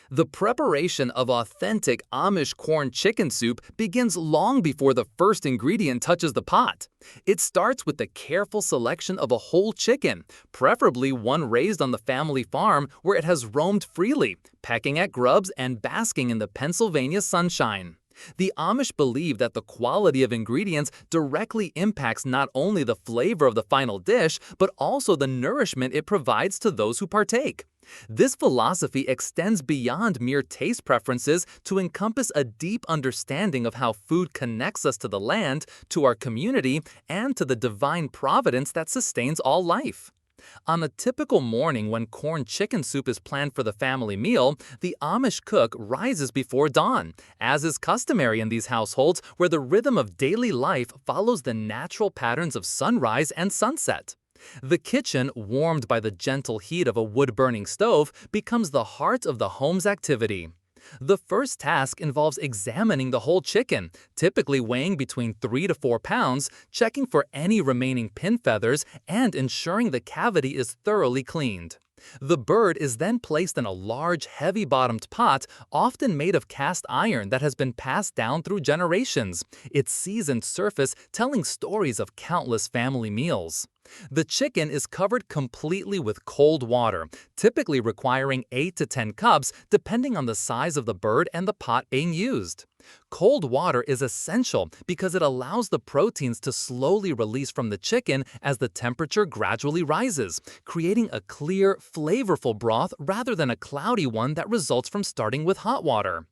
The preparation of authentic Amish corn chicken soup begins long before the first ingredient touches the pot. It starts with the careful selection of a whole chicken, preferably one raised on the family farm where it has roamed freely, pecking at grubs and basking in the Pennsylvania sunshine. The Amish believe that the quality of ingredients directly impacts not only the flavor of the final dish, but also the nourishment it provides to those who partake. This philosophy extends beyond mere taste preferences to encompass a deep understanding of how food connects us to the land, to our community, and to the divine providence that sustains all life. On a typical morning when corn chicken soup is planned for the family meal, the Amish cook rises before dawn, as is customary in these households where the rhythm of daily life follows the natural patterns of sunrise and sunset. The kitchen, warmed by the gentle heat of a wood-burning stove, becomes the heart of the home's activity. The first task involves examining the whole chicken, typically weighing between 3 to 4 pounds, checking for any remaining pin feathers, and ensuring the cavity is thoroughly cleaned. The bird is then placed in a large, heavy-bottomed pot, often made of cast iron that has been passed down through generations, its seasoned surface telling stories of countless family meals. The chicken is covered completely with cold water, typically requiring 8 to 10 cups depending on the size of the bird and the pot being used. Cold water is essential because it allows the proteins to slowly release from the chicken as the temperature gradually rises, creating a clear, flavorful broth rather than a cloudy one that results from starting with hot water.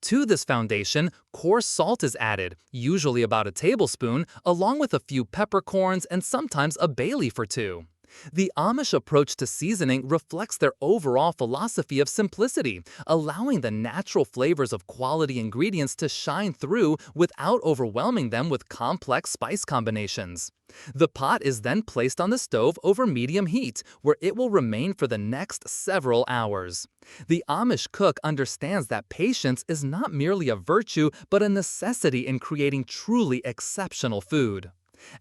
To this foundation, coarse salt is added, usually about a tablespoon, along with a few peppercorns and sometimes a bay leaf or two. The Amish approach to seasoning reflects their overall philosophy of simplicity, allowing the natural flavors of quality ingredients to shine through without overwhelming them with complex spice combinations. The pot is then placed on the stove over medium heat, where it will remain for the next several hours. The Amish cook understands that patience is not merely a virtue but a necessity in creating truly exceptional food.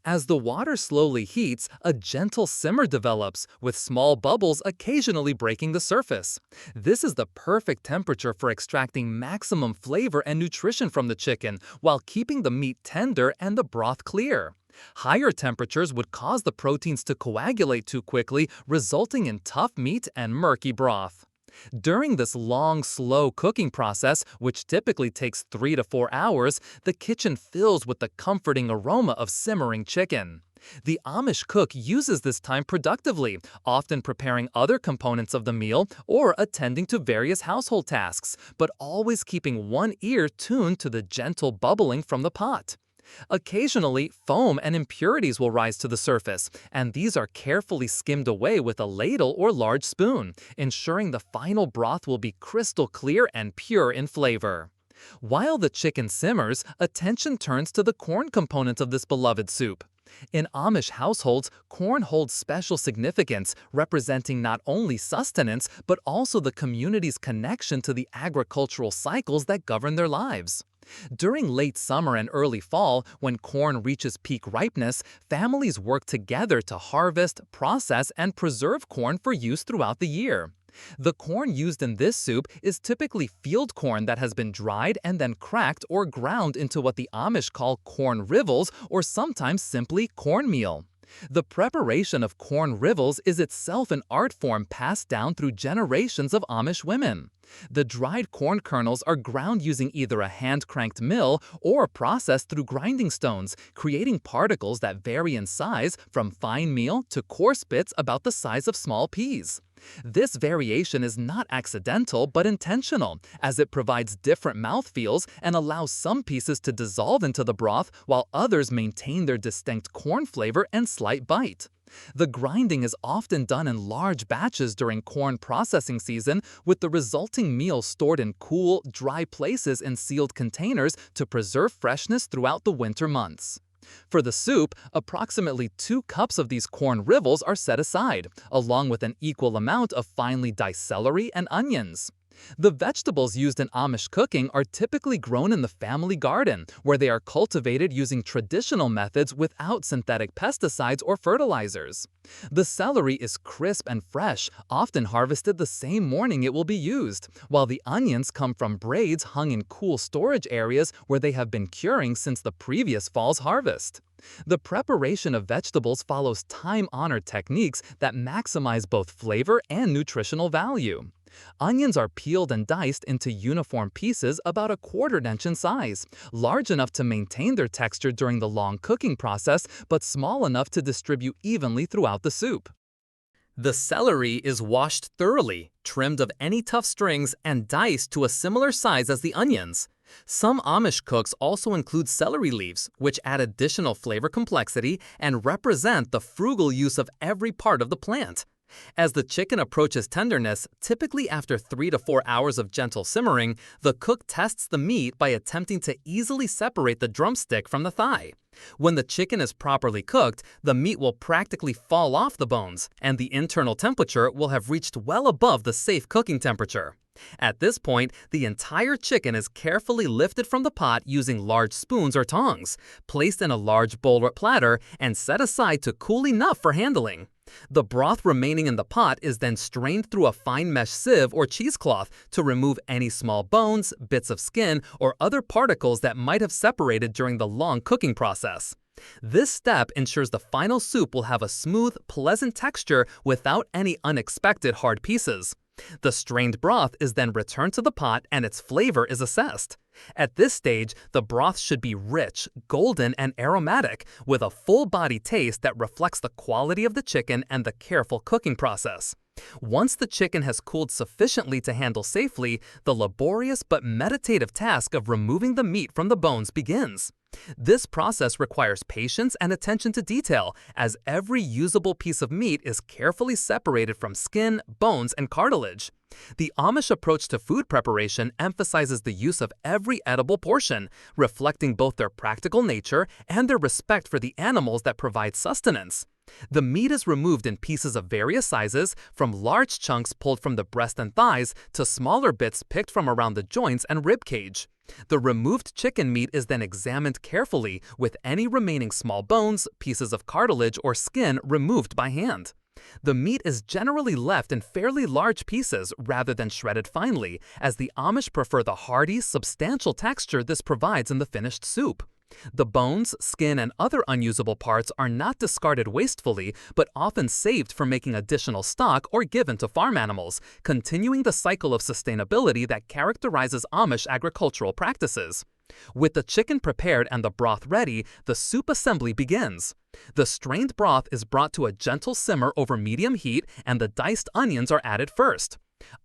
As the water slowly heats, a gentle simmer develops, with small bubbles occasionally breaking the surface. This is the perfect temperature for extracting maximum flavor and nutrition from the chicken, while keeping the meat tender and the broth clear. Higher temperatures would cause the proteins to coagulate too quickly, resulting in tough meat and murky broth. During this long, slow cooking process, which typically takes 3 to 4 hours, the kitchen fills with the comforting aroma of simmering chicken. The Amish cook uses this time productively, often preparing other components of the meal or attending to various household tasks, but always keeping one ear tuned to the gentle bubbling from the pot. Occasionally, foam and impurities will rise to the surface, and these are carefully skimmed away with a ladle or large spoon, ensuring the final broth will be crystal clear and pure in flavor. While the chicken simmers, attention turns to the corn component of this beloved soup. In Amish households, corn holds special significance, representing not only sustenance but also the community's connection to the agricultural cycles that govern their lives. During late summer and early fall, when corn reaches peak ripeness, families work together to harvest, process, and preserve corn for use throughout the year. The corn used in this soup is typically field corn that has been dried and then cracked or ground into what the Amish call corn rivels, or sometimes simply cornmeal. The preparation of corn rivels is itself an art form passed down through generations of Amish women. The dried corn kernels are ground using either a hand-cranked mill or processed through grinding stones, creating particles that vary in size from fine meal to coarse bits about the size of small peas. This variation is not accidental but intentional, as it provides different mouthfeels and allows some pieces to dissolve into the broth while others maintain their distinct corn flavor and slight bite. The grinding is often done in large batches during corn processing season, with the resulting meal stored in cool, dry places in sealed containers to preserve freshness throughout the winter months. For the soup, approximately 2 cups of these corn rivels are set aside, along with an equal amount of finely diced celery and onions. The vegetables used in Amish cooking are typically grown in the family garden, where they are cultivated using traditional methods without synthetic pesticides or fertilizers. The celery is crisp and fresh, often harvested the same morning it will be used, while the onions come from braids hung in cool storage areas where they have been curing since the previous fall's harvest. The preparation of vegetables follows time-honored techniques that maximize both flavor and nutritional value. Onions are peeled and diced into uniform pieces about a quarter-inch in size, large enough to maintain their texture during the long cooking process, but small enough to distribute evenly throughout the soup. The celery is washed thoroughly, trimmed of any tough strings, and diced to a similar size as the onions. Some Amish cooks also include celery leaves, which add additional flavor complexity and represent the frugal use of every part of the plant. As the chicken approaches tenderness, typically after 3 to 4 hours of gentle simmering, the cook tests the meat by attempting to easily separate the drumstick from the thigh. When the chicken is properly cooked, the meat will practically fall off the bones, and the internal temperature will have reached well above the safe cooking temperature. At this point, the entire chicken is carefully lifted from the pot using large spoons or tongs, placed in a large bowl or platter, and set aside to cool enough for handling. The broth remaining in the pot is then strained through a fine mesh sieve or cheesecloth to remove any small bones, bits of skin, or other particles that might have separated during the long cooking process. This step ensures the final soup will have a smooth, pleasant texture without any unexpected hard pieces. The strained broth is then returned to the pot and its flavor is assessed. At this stage, the broth should be rich, golden, and aromatic, with a full-body taste that reflects the quality of the chicken and the careful cooking process. Once the chicken has cooled sufficiently to handle safely, the laborious but meditative task of removing the meat from the bones begins. This process requires patience and attention to detail, as every usable piece of meat is carefully separated from skin, bones, and cartilage. The Amish approach to food preparation emphasizes the use of every edible portion, reflecting both their practical nature and their respect for the animals that provide sustenance. The meat is removed in pieces of various sizes, from large chunks pulled from the breast and thighs to smaller bits picked from around the joints and rib cage. The removed chicken meat is then examined carefully, with any remaining small bones, pieces of cartilage, or skin removed by hand. The meat is generally left in fairly large pieces rather than shredded finely, as the Amish prefer the hearty, substantial texture this provides in the finished soup. The bones, skin, and other unusable parts are not discarded wastefully, but often saved for making additional stock or given to farm animals, continuing the cycle of sustainability that characterizes Amish agricultural practices. With the chicken prepared and the broth ready, the soup assembly begins. The strained broth is brought to a gentle simmer over medium heat, and the diced onions are added first.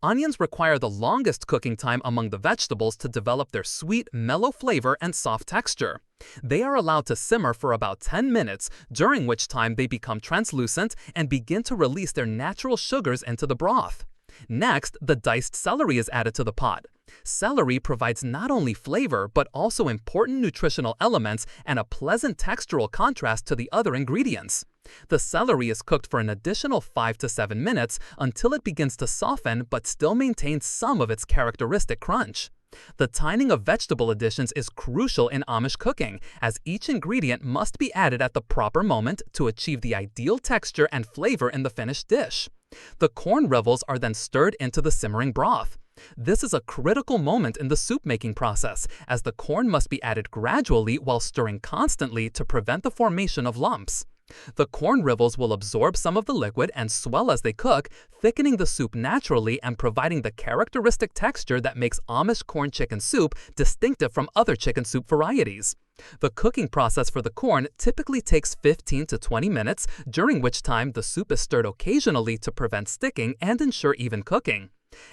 Onions require the longest cooking time among the vegetables to develop their sweet, mellow flavor and soft texture. They are allowed to simmer for about 10 minutes, during which time they become translucent and begin to release their natural sugars into the broth. Next, the diced celery is added to the pot. Celery provides not only flavor, but also important nutritional elements and a pleasant textural contrast to the other ingredients. The celery is cooked for an additional 5 to 7 minutes until it begins to soften but still maintains some of its characteristic crunch. The timing of vegetable additions is crucial in Amish cooking, as each ingredient must be added at the proper moment to achieve the ideal texture and flavor in the finished dish. The corn rivels are then stirred into the simmering broth. This is a critical moment in the soup-making process, as the corn must be added gradually while stirring constantly to prevent the formation of lumps. The corn rivels will absorb some of the liquid and swell as they cook, thickening the soup naturally and providing the characteristic texture that makes Amish corn chicken soup distinctive from other chicken soup varieties. The cooking process for the corn typically takes 15 to 20 minutes, during which time the soup is stirred occasionally to prevent sticking and ensure even cooking.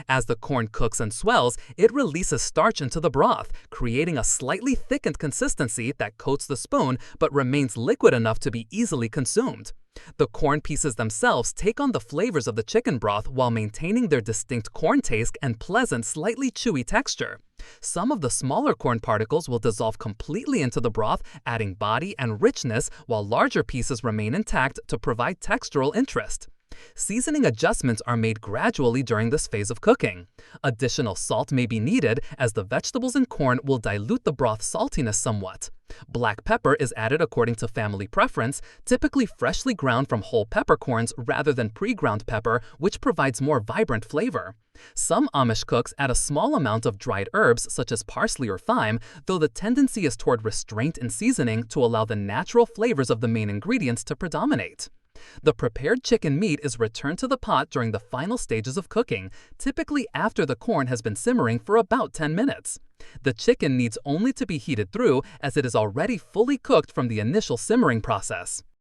As the corn cooks and swells, it releases starch into the broth, creating a slightly thickened consistency that coats the spoon but remains liquid enough to be easily consumed. The corn pieces themselves take on the flavors of the chicken broth while maintaining their distinct corn taste and pleasant, slightly chewy texture. Some of the smaller corn particles will dissolve completely into the broth, adding body and richness, while larger pieces remain intact to provide textural interest. Seasoning adjustments are made gradually during this phase of cooking. Additional salt may be needed as the vegetables and corn will dilute the broth saltiness somewhat. Black pepper is added according to family preference, typically freshly ground from whole peppercorns rather than pre-ground pepper, which provides more vibrant flavor. Some Amish cooks add a small amount of dried herbs such as parsley or thyme, though the tendency is toward restraint in seasoning to allow the natural flavors of the main ingredients to predominate. The prepared chicken meat is returned to the pot during the final stages of cooking, typically after the corn has been simmering for about 10 minutes. The chicken needs only to be heated through as it is already fully cooked from the initial simmering process.